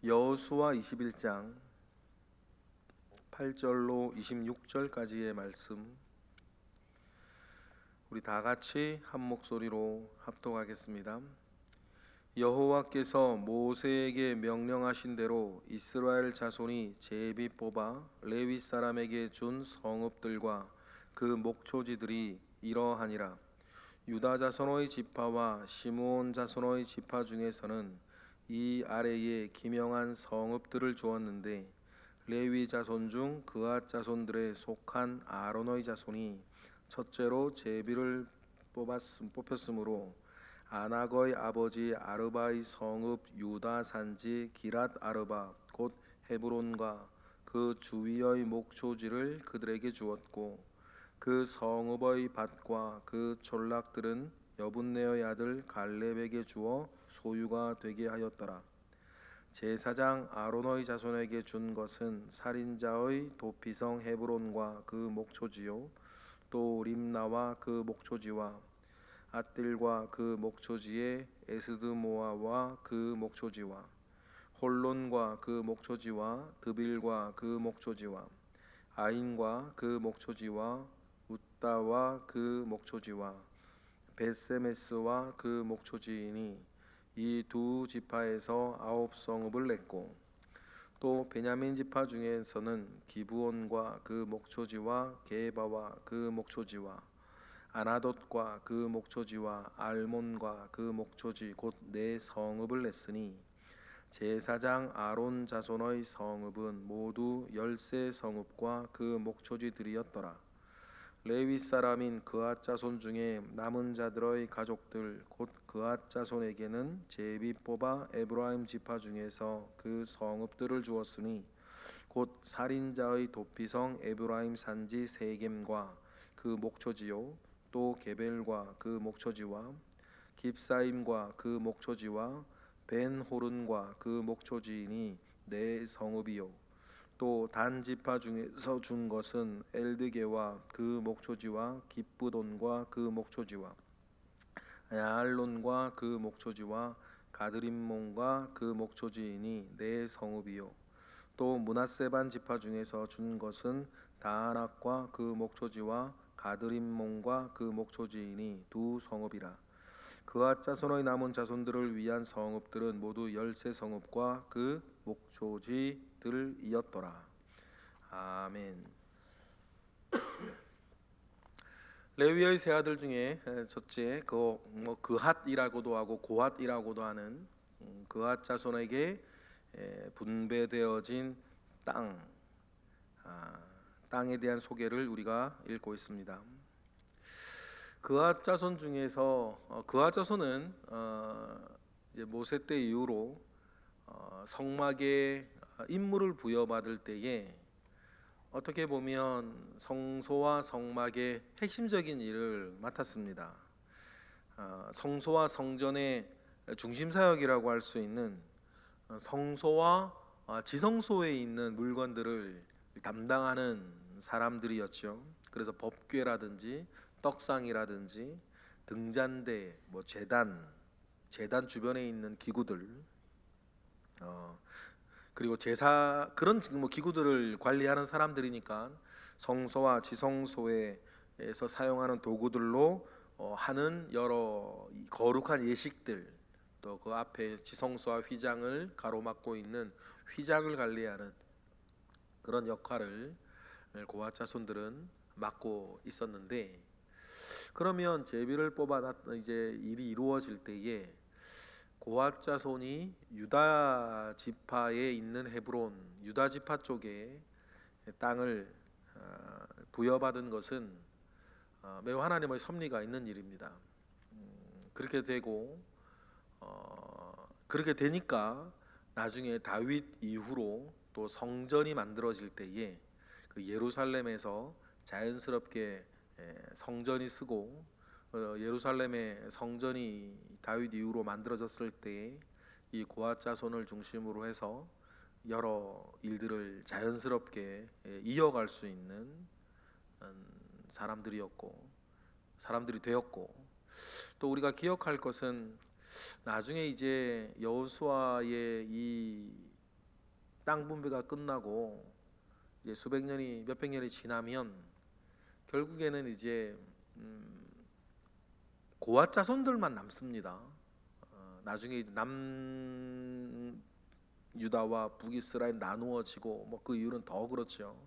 여호수아 21장 8절로 26절까지의 말씀, 우리 다 같이 한 목소리로 합독하겠습니다. 여호와께서 모세에게 명령하신 대로 이스라엘 자손이 제비 뽑아 레위 사람에게 준 성읍들과 그 목초지들이 이러하니라. 유다 자손의 지파와 시므온 자손의 지파 중에서는 이 아래에 기명한 성읍들을 주었는데, 레위 자손 중 그앗 자손들에 속한 아론의 자손이 첫째로 제비를 뽑혔으므로 아낙의 아버지 아르바의 성읍 유다 산지 기랏 아르바 곧 헤브론과 그 주위의 목초지를 그들에게 주었고, 그 성읍의 밭과 그 촌락들은 여분네의 아들 갈렙에게 주어 소유가 되게 하였더라. 제사장 아론의 자손에게 준 것은 살인자의 도피성 헤브론과 그 목초지요, 또 림나와 그 목초지와 앗딜과 그 목초지에 에스드모아와 그 목초지와 홀론과 그 목초지와 드빌과 그 목초지와 아인과 그 목초지와 웃다와 그 목초지와 베세메스와 그 목초지이니 이 두 지파에서 9성읍을 냈고, 또 베냐민 지파 중에서는 기브온과 그 목초지와 게바와 그 목초지와 아나돗과 그 목초지와 알몬과 그 목초지 곧 네 성읍을 냈으니, 제사장 아론 자손의 성읍은 모두 13성읍과 그 목초지들이었더라. 레위 사람인 그앗 자손 중에 남은 자들의 가족들 곧 그앗 자손에게는 제비 뽑아 에브라임 지파 중에서 그 성읍들을 주었으니, 곧 살인자의 도피성 에브라임 산지 세겜과 그 목초지요, 또 게벨과 그 목초지와 깁사임과 그 목초지와 벤호른과 그 목초지이니 네 성읍이요. 또 단 지파 중에서 준 것은 엘드게와 그 목초지와 기브돈과 그 목초지와 야알론과 그 목초지와 가드림몬과 그 목초지이니 네 성읍이요. 또 므낫세 반 지파 중에서 준 것은 다아낙과 그 목초지와 가드림몬과 그 목초지이니 두 성읍이라. 그앗 자손의 남은 자손들을 위한 성읍들은 모두 13성읍과 그 목초지들이었더라. 아멘. 레위의 세 아들 중에 첫째 그핫이라고도 하고 고핫이라고도 하는 그핫 자손에게 분배되어진 땅에 대한 소개를 우리가 읽고 있습니다. 그앗 자손 중에서 그앗 자손은 이제 모세 때 이후로 성막에 임무를 부여받을 때에 어떻게 보면 성소와 성막의 핵심적인 일을 맡았습니다. 성소와 성전의 중심 사역이라고 할 수 있는 성소와 지성소에 있는 물건들을 담당하는 사람들이었죠. 그래서 법궤라든지 떡상이라든지 등잔대, 제단 주변에 있는 기구들, 그리고 제사 그런 기구들을 관리하는 사람들이니까 성소와 지성소에서 사용하는 도구들로 하는 여러 거룩한 예식들, 또 그 앞에 지성소와 휘장을 가로막고 있는 휘장을 관리하는 그런 역할을 고앗 자손들은 맡고 있었는데, 그러면 제비를 뽑아 이제 일이 이루어질 때에 고앗 자손이 유다 지파에 있는 헤브론, 유다 지파 쪽에 땅을 부여받은 것은 매우 하나님의 섭리가 있는 일입니다. 그렇게 되고 그렇게 되니까 나중에 다윗 이후로 또 성전이 만들어질 때에 그 예루살렘에서 자연스럽게 성전이 쓰고, 예루살렘의 성전이 다윗 이후로 만들어졌을 때 이 고앗 자손을 중심으로 해서 여러 일들을 자연스럽게 이어갈 수 있는 사람들이 되었고, 또 우리가 기억할 것은 나중에 이제 여호수아의 이 땅 분배가 끝나고 이제 수백 년이 몇백 년이 지나면 결국에는 이제 고아 자손들만 남습니다. 나중에 남유다와 북이스라엘 나누어지고 뭐 그 이유는 더 그렇죠.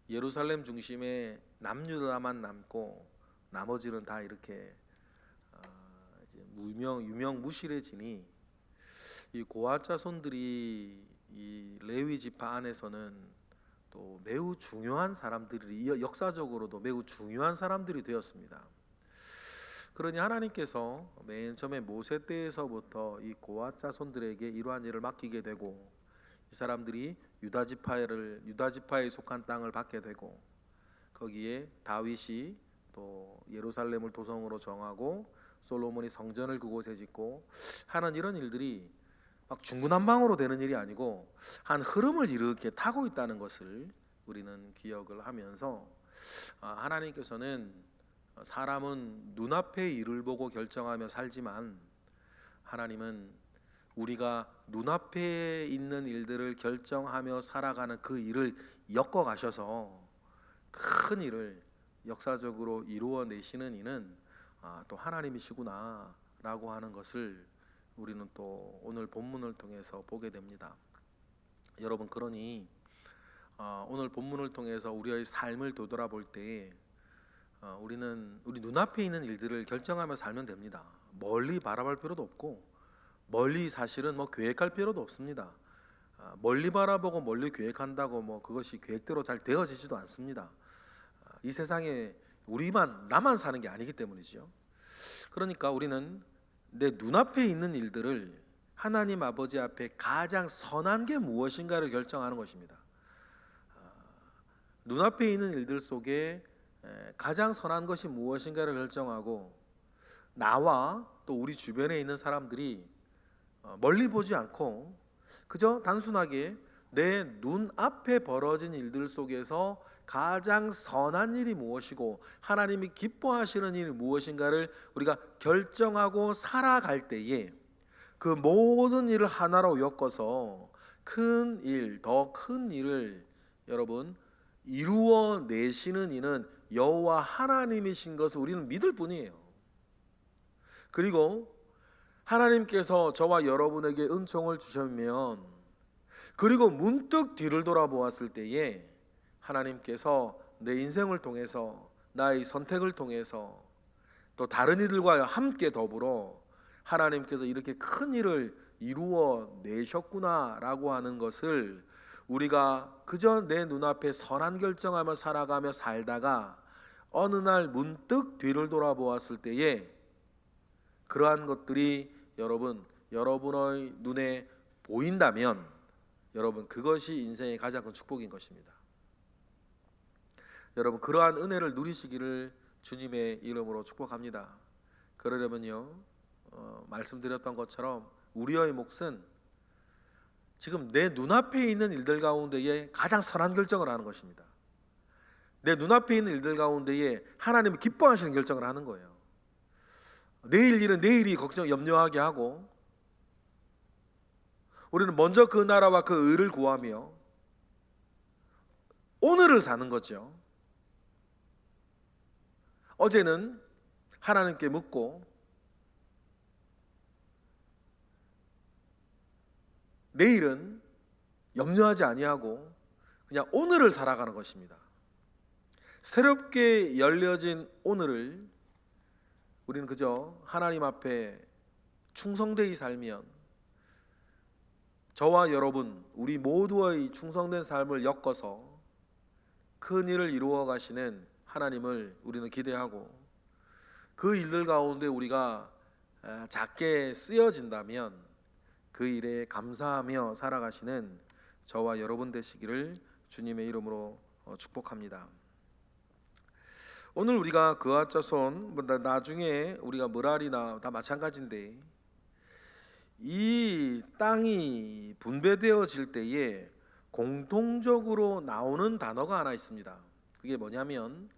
예루살렘 중심에 남유다만 남고 나머지는 다 이렇게 이제 유명무실해지니 이 고아 자손들이 이 레위 지파 안에서는 또 매우 중요한 사람들이 역사적으로도 매우 중요한 사람들이 되었습니다. 그러니 하나님께서 맨 처음에 모세 때에서부터 이 고아 자손들에게 이러한 일을 맡기게 되고 이 사람들이 유다 지파에 속한 땅을 받게 되고 거기에 다윗이 또 예루살렘을 도성으로 정하고 솔로몬이 성전을 그곳에 짓고 하는 이런 일들이 막 중구난방으로 되는 일이 아니고 한 흐름을 이렇게 타고 있다는 것을 우리는 기억을 하면서 하나님께서는 사람은 눈앞의 일을 보고 결정하며 살지만 하나님은 우리가 눈앞에 있는 일들을 결정하며 살아가는 그 일을 엮어가셔서 큰 일을 역사적으로 이루어내시는 이는 또 하나님이시구나 라고 하는 것을 우리는 또 오늘 본문을 통해서 보게 됩니다. 여러분, 그러니 오늘 본문을 통해서 우리의 삶을 되돌아볼 때 우리는 우리 눈앞에 있는 일들을 결정하며 살면 됩니다. 멀리 바라볼 필요도 없고 멀리 사실은 뭐 계획할 필요도 없습니다. 멀리 바라보고 멀리 계획한다고 뭐 그것이 계획대로 잘 되어지지도 않습니다. 이 세상에 나만 사는 게 아니기 때문이죠. 그러니까 우리는 내 눈앞에 있는 일들을 하나님 아버지 앞에 가장 선한 게 무엇인가를 결정하는 것입니다. 눈앞에 있는 일들 속에 가장 선한 것이 무엇인가를 결정하고 나와 또 우리 주변에 있는 사람들이 멀리 보지 않고 그저 단순하게 내 눈앞에 벌어진 일들 속에서 가장 선한 일이 무엇이고 하나님이 기뻐하시는 일이 무엇인가를 우리가 결정하고 살아갈 때에 그 모든 일을 하나로 엮어서 더 큰 일을 여러분 이루어내시는 이는 여호와 하나님이신 것을 우리는 믿을 뿐이에요. 그리고 하나님께서 저와 여러분에게 은총을 주셨면 그리고 문득 뒤를 돌아보았을 때에 하나님께서 내 인생을 통해서 나의 선택을 통해서 또 다른 이들과 함께 더불어 하나님께서 이렇게 큰 일을 이루어내셨구나 라고 하는 것을 우리가 그저 내 눈앞에 선한 결정하며 살아가며 살다가 어느 날 문득 뒤를 돌아보았을 때에 그러한 것들이 여러분의 눈에 보인다면 여러분 그것이 인생의 가장 큰 축복인 것입니다. 여러분 그러한 은혜를 누리시기를 주님의 이름으로 축복합니다. 그러려면요 말씀드렸던 것처럼 우리의 몫은 지금 내 눈앞에 있는 일들 가운데에 가장 선한 결정을 하는 것입니다. 내 눈앞에 있는 일들 가운데에 하나님이 기뻐하시는 결정을 하는 거예요. 내일 일은 내일이 염려하게 하고 우리는 먼저 그 나라와 그 의를 구하며 오늘을 사는 거죠. 어제는 하나님께 묻고 내일은 염려하지 아니하고 그냥 오늘을 살아가는 것입니다. 새롭게 열려진 오늘을 우리는 그저 하나님 앞에 충성되이 살면 저와 여러분 우리 모두의 충성된 삶을 엮어서 큰 일을 이루어 가시는 하나님을 우리는 기대하고 그 일들 가운데 우리가 작게 쓰여진다면 그 일에 감사하며 살아가시는 저와 여러분 되시기를 주님의 이름으로 축복합니다. 오늘 우리가 그아 자손 나중에 우리가 므랄이나 다 마찬가지인데 이 땅이 분배되어질 때에 공통적으로 나오는 단어가 하나 있습니다. 그게 뭐냐면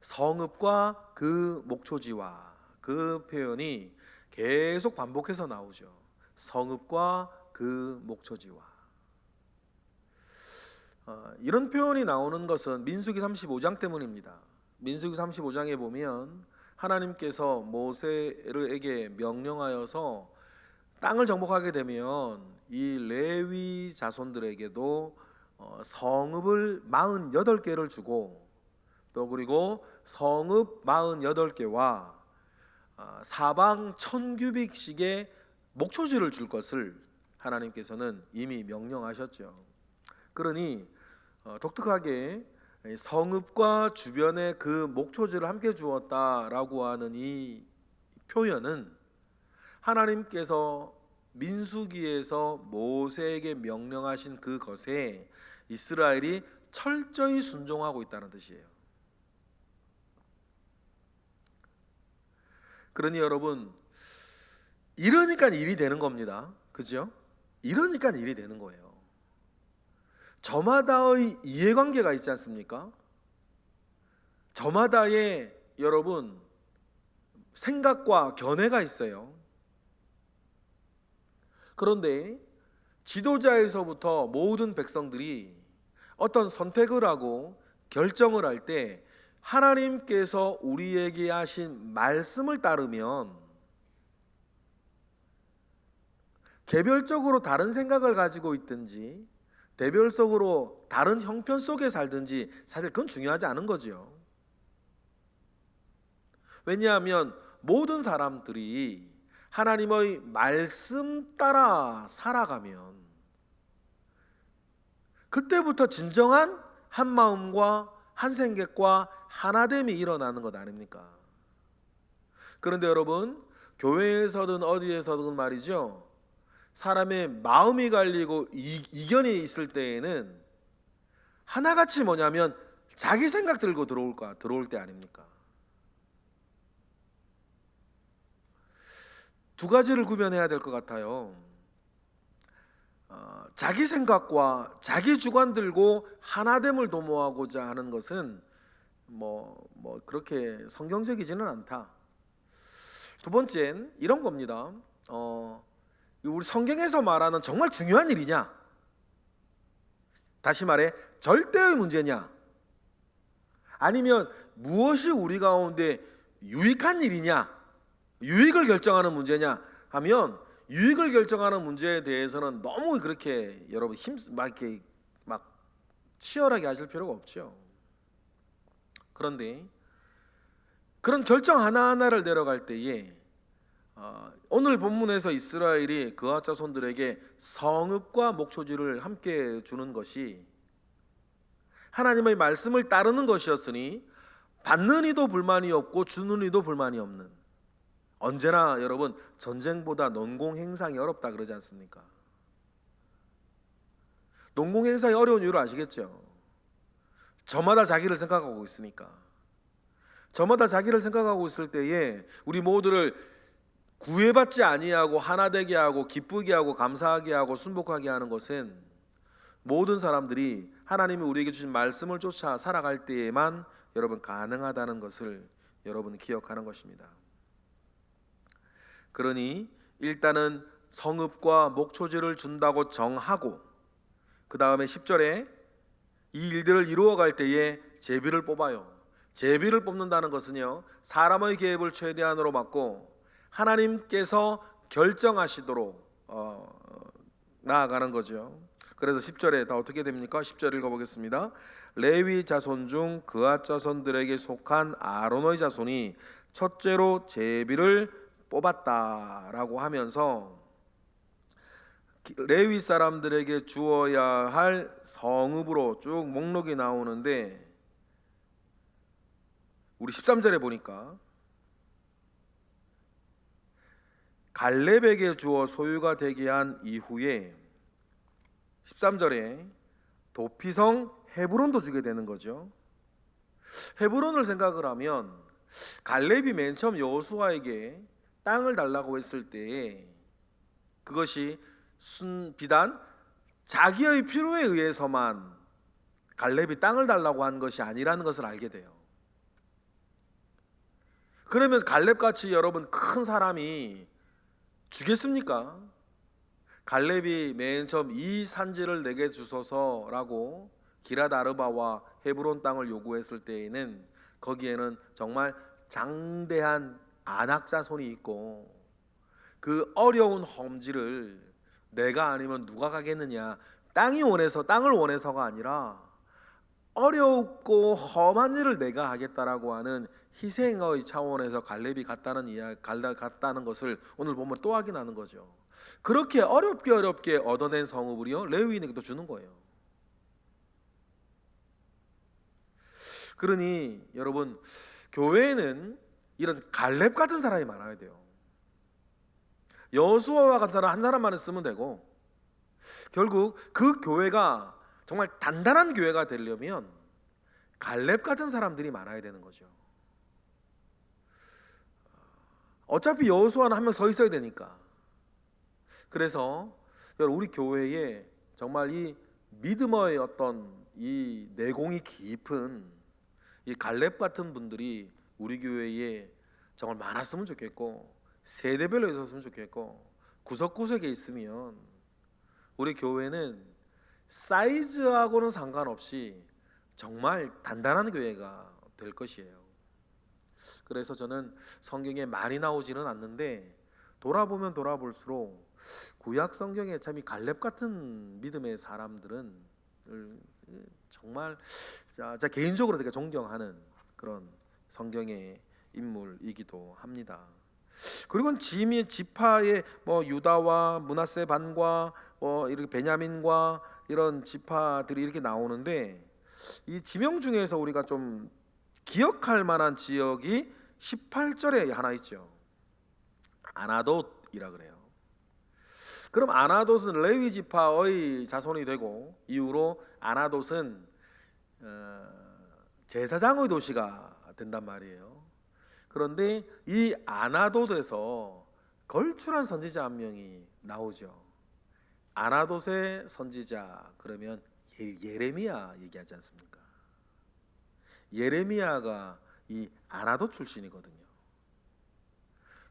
성읍과 그 목초지와 그 표현이 계속 반복해서 나오죠. 성읍과 그 목초지와 이런 표현이 나오는 것은 민수기 35장 때문입니다. 민수기 35장에 보면 하나님께서 모세에게 명령하여서 땅을 정복하게 되면 이 레위 자손들에게도 성읍을 48개를 주고, 또 그리고 성읍 48개와 사방 1000규빅씩의 목초지를 줄 것을 하나님께서는 이미 명령하셨죠. 그러니 독특하게 성읍과 주변의 그 목초지를 함께 주었다라고 하는 이 표현은 하나님께서 민수기에서 모세에게 명령하신 그것에 이스라엘이 철저히 순종하고 있다는 뜻이에요. 그러니 여러분, 이러니까 일이 되는 겁니다. 그죠? 이러니까 일이 되는 거예요. 저마다의 이해관계가 있지 않습니까? 저마다의 여러분 생각과 견해가 있어요. 그런데 지도자에서부터 모든 백성들이 어떤 선택을 하고 결정을 할 때 하나님께서 우리에게 하신 말씀을 따르면, 개별적으로 다른 생각을 가지고 있든지 대별적으로 다른 형편 속에 살든지 사실 그건 중요하지 않은 거죠. 왜냐하면 모든 사람들이 하나님의 말씀 따라 살아가면 그때부터 진정한 한 마음과 한 생각과 하나됨이 일어나는 것 아닙니까? 그런데 여러분, 교회에서든 어디에서든 말이죠, 사람의 마음이 갈리고 이견이 있을 때에는 하나같이 뭐냐면 자기 생각 들고 들어올 때 아닙니까? 두 가지를 구별해야 될 것 같아요. 자기 생각과 자기 주관 들고 하나됨을 도모하고자 하는 것은 그렇게 성경적이지는 않다. 두 번째는 이런 겁니다. 우리 성경에서 말하는 정말 중요한 일이냐? 다시 말해 절대의 문제냐? 아니면 무엇이 우리 가운데 유익한 일이냐? 유익을 결정하는 문제냐 하면, 유익을 결정하는 문제에 대해서는 너무 그렇게 여러분 막 치열하게 하실 필요가 없죠. 그런데 그런 결정 하나하나를 내려갈 때에 오늘 본문에서 이스라엘이 그앗 자손들에게 성읍과 목초지를 함께 주는 것이 하나님의 말씀을 따르는 것이었으니 받는 이도 불만이 없고 주는 이도 불만이 없는, 언제나 여러분 전쟁보다 농공행상이 어렵다 그러지 않습니까? 농공행상이 어려운 이유를 아시겠죠? 저마다 자기를 생각하고 있으니까. 저마다 자기를 생각하고 있을 때에 우리 모두를 구애받지 아니하고 하나 되게 하고 기쁘게 하고 감사하게 하고 순복하게 하는 것은 모든 사람들이 하나님이 우리에게 주신 말씀을 쫓아 살아갈 때에만 여러분 가능하다는 것을 여러분 기억하는 것입니다. 그러니 일단은 성읍과 목초지를 준다고 정하고, 그 다음에 10절에 이 일들을 이루어갈 때에 제비를 뽑아요. 제비를 뽑는다는 것은요, 사람의 계획을 최대한으로 막고 하나님께서 결정하시도록 나아가는 거죠. 그래서 10절에 다 어떻게 됩니까? 10절 읽어보겠습니다. 레위 자손 중 그앗 자손들에게 속한 아론의 자손이 첫째로 제비를 뽑았다라고 하면서 레위 사람들에게 주어야 할 성읍으로 쭉 목록이 나오는데, 우리 13절에 보니까 갈렙에게 주어 소유가 되게 한 이후에 13절에 도피성 헤브론도 주게 되는 거죠. 헤브론을 생각을 하면 갈렙이 맨 처음 여호수아에게 땅을 달라고 했을 때에 그것이 비단 자기의 필요에 의해서만 갈렙이 땅을 달라고 한 것이 아니라는 것을 알게 돼요. 그러면 갈렙같이 여러분 큰 사람이 주겠습니까? 갈렙이 맨 처음 이 산지를 내게 주소서라고 기랏 아르바와 헤브론 땅을 요구했을 때에는 거기에는 정말 장대한 아낙 자손이 있고, 그 어려운 험지를 내가 아니면 누가 가겠느냐, 땅을 원해서가 아니라 어렵고 험한 일을 내가 하겠다라고 하는 희생의 차원에서 갈렙이 갔다는 것을 오늘 보면 또 확인하는 거죠. 그렇게 어렵게 얻어낸 성읍을요 레위인에게도 주는 거예요. 그러니 여러분, 교회에는 이런 갈렙 같은 사람이 많아야 돼요. 여호수아와 같은 사람 한 사람만 쓰면 되고, 결국 그 교회가 정말 단단한 교회가 되려면 갈렙 같은 사람들이 많아야 되는 거죠. 어차피 여호수아는 한 명 서 있어야 되니까. 그래서 여러분, 우리 교회에 정말 이 믿음의 어떤 이 내공이 깊은 이 갈렙 같은 분들이 우리 교회에 정말 많았으면 좋겠고, 세대별로 있었으면 좋겠고, 구석구석에 있으면 우리 교회는 사이즈하고는 상관없이 정말 단단한 교회가 될 것이에요. 그래서 저는 성경에 많이 나오지는 않는데 돌아보면 돌아볼수록 구약 성경에 참 이 갈렙 같은 믿음의 사람들은 정말 자 개인적으로 되게 존경하는 그런 성경의 인물이기도 합니다. 그리고 지파의 뭐 유다와 므낫세 반과 이렇게 베냐민과 이런 지파들이 이렇게 나오는데, 이 지명 중에서 우리가 좀 기억할 만한 지역이 18절에 하나 있죠. 아나돗이라 그래요. 그럼 아나돗은 레위 지파의 자손이 되고, 이후로 아나돗은 제사장의 도시가 된단 말이에요. 그런데 이 아나돗에서 걸출한 선지자 한 명이 나오죠. 아나돗의 선지자, 그러면 예레미야 얘기하지 않습니까? 예레미야가 이 아나돗 출신이거든요.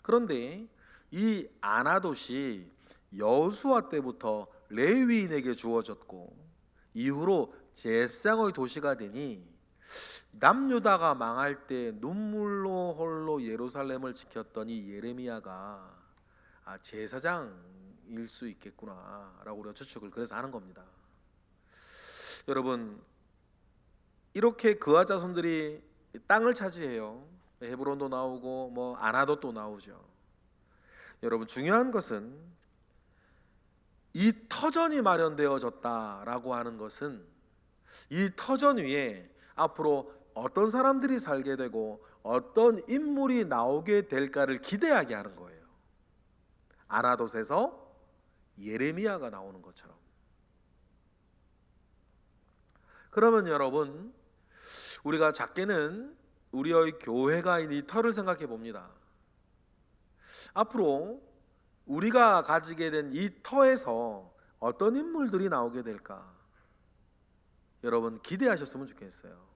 그런데 이 아나돗이 여호수아 때부터 레위인에게 주어졌고, 이후로 제사장의 도시가 되니 남유다가 망할 때 눈물로 홀로 예루살렘을 지켰던 이 예레미야가 제사장일 수 있겠구나라고 우리가 추측을 그래서 하는 겁니다. 여러분, 이렇게 그아 자손들이 땅을 차지해요. 헤브론도 나오고 뭐 아나돗도 나오죠. 여러분, 중요한 것은 이 터전이 마련되어졌다라고 하는 것은 이 터전 위에 앞으로 어떤 사람들이 살게 되고 어떤 인물이 나오게 될까를 기대하게 하는 거예요. 아나돗에서 예레미야가 나오는 것처럼. 그러면 여러분, 우리가 작게는 우리의 교회가 이 터를 생각해 봅니다. 앞으로 우리가 가지게 된 이 터에서 어떤 인물들이 나오게 될까? 여러분, 기대하셨으면 좋겠어요.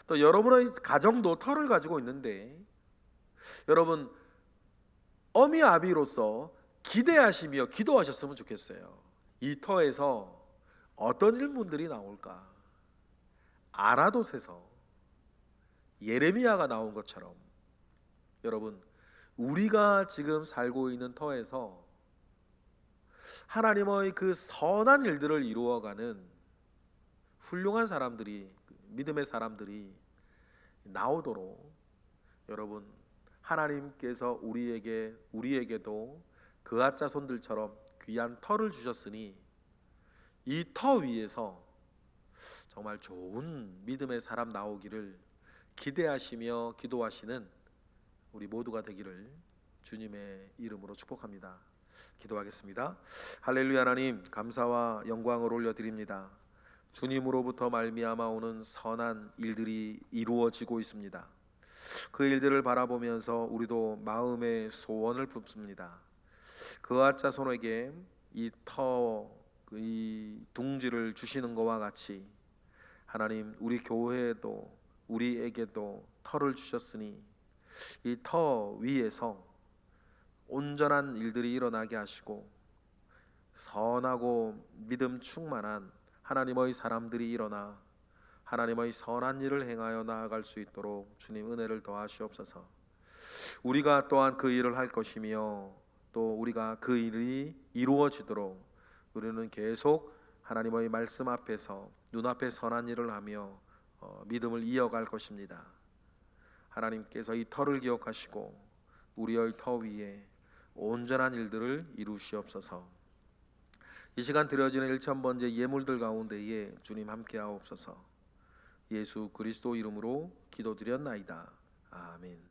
또 여러분의 가정도 터를 가지고 있는데, 여러분 어미 아비로서 기대하시며 기도하셨으면 좋겠어요. 이 터에서 어떤 인물들이 나올까? 아나돗에서 예레미야가 나온 것처럼 여러분, 우리가 지금 살고 있는 터에서 하나님의 그 선한 일들을 이루어가는 훌륭한 사람들이, 믿음의 사람들이 나오도록 여러분, 하나님께서 우리에게도 그앗 자손들처럼 귀한 터를 주셨으니 이 터 위에서 정말 좋은 믿음의 사람 나오기를 기대하시며 기도하시는 우리 모두가 되기를 주님의 이름으로 축복합니다. 기도하겠습니다. 할렐루야. 하나님, 감사와 영광을 올려드립니다. 주님으로부터 말미암아 오는 선한 일들이 이루어지고 있습니다. 그 일들을 바라보면서 우리도 마음의 소원을 품습니다. 그앗 자손에게 이 둥지를 주시는 것과 같이 하나님, 우리 교회에도 우리에게도 터를 주셨으니 이 터 위에서 온전한 일들이 일어나게 하시고 선하고 믿음 충만한 하나님의 사람들이 일어나 하나님의 선한 일을 행하여 나아갈 수 있도록 주님 은혜를 더하시옵소서. 우리가 또한 그 일을 할 것이며 또 우리가 그 일이 이루어지도록 우리는 계속 하나님의 말씀 앞에서 눈앞에 선한 일을 하며 믿음을 이어갈 것입니다. 하나님께서 이 터를 기억하시고 우리의 터 위에 온전한 일들을 이루시옵소서. 이 시간 드려지는 1000번째 예물들 가운데에 주님 함께하옵소서. 예수 그리스도 이름으로 기도드렸나이다. 아멘.